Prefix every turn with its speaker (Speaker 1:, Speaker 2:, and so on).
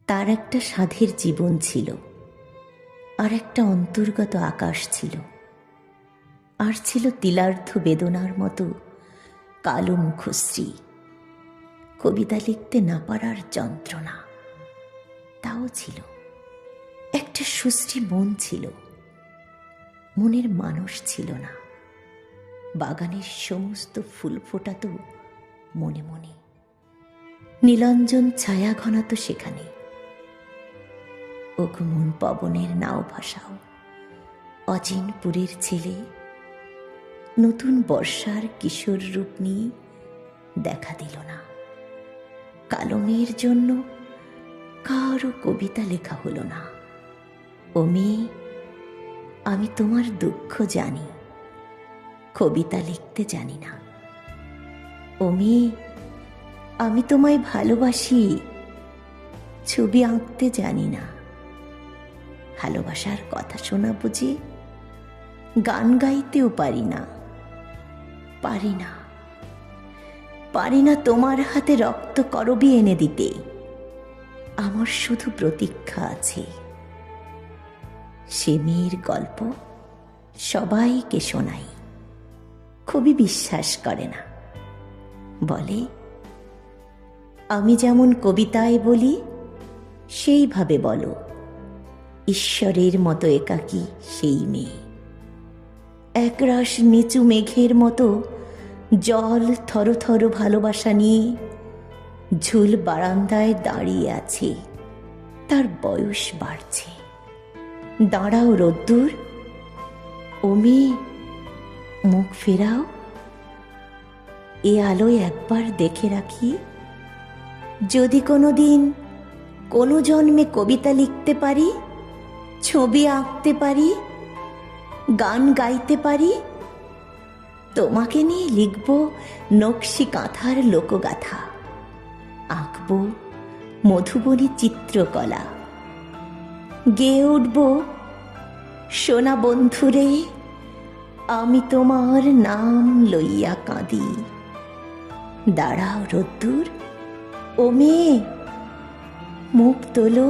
Speaker 1: তার একটা সাধের জীবন ছিল, আর একটা অন্তর্গত আকাশ ছিল, আর ছিল তিলার্ধ বেদনার মতো কালো মুখশ্রী। কবিতা লিখতে না পারার যন্ত্রণা তাও ছিল। একটা সুশ্রী মন ছিল, মনের মানুষ ছিল না। বাগানের সমস্ত ফুল ফোটাত মনে মনে, নীলাঞ্জন ছায়া ঘনাত সেখানে। ওঘুমন পবনের নাও ভাসাও অচিনপুরের ছেলে, নতুন বর্ষার কিশোর রূপ নিয়ে দেখা দিল না। কালো মেয়ের জন্য কারো কবিতা লেখা হলো না। ও মেয়ে, আমি তোমার দুঃখ জানি, কবিতা লিখতে জানি না। ও মেয়ে, আমি তোমায় ভালোবাসি, ছবি আঁকতে জানি না। ভালোবাসার কথা শোনা বুঝি, গান গাইতেও পারি না। পারি না, পারি না তোমার হাতে রক্ত করবি এনে দিতে। আমার শুধু প্রতীক্ষা আছে। সে মেয়ের গল্প সবাইকে শোনাই, খুবই বিশ্বাস করে না। বলে, আমি যেমন কবিতায় বলি সেইভাবে বলো। ঈশ্বরের মতো একাকী সেই মেয়ে, একরাশ নিচু মেঘের মতো জল থরথর ভালোবাসা নিয়ে ঝুল বারান্দায় দাঁড়িয়ে আছে। তার বয়স বাড়ছে। দাঁড়াও রোদ্দুর, ও মেয়ে, মুখ ফেরাও। এ আলোয় একবার দেখে রাখি, যদি কোনোদিন কোনো জন্মে কবিতা লিখতে পারি, ছবি আঁকতে পারি, গান গাইতে পারি, তোমাকে নিয়ে লিখব নকশি কাঁথার লোকগাথা, আঁকব মধুবনী চিত্রকলা, গেয়ে উঠব, সোনা বন্ধুরে আমি তোমার নাম লইয়া কাঁদি। দাঁড়াও রোদ্দুর, ও মেয়ে, মুখ তোলো।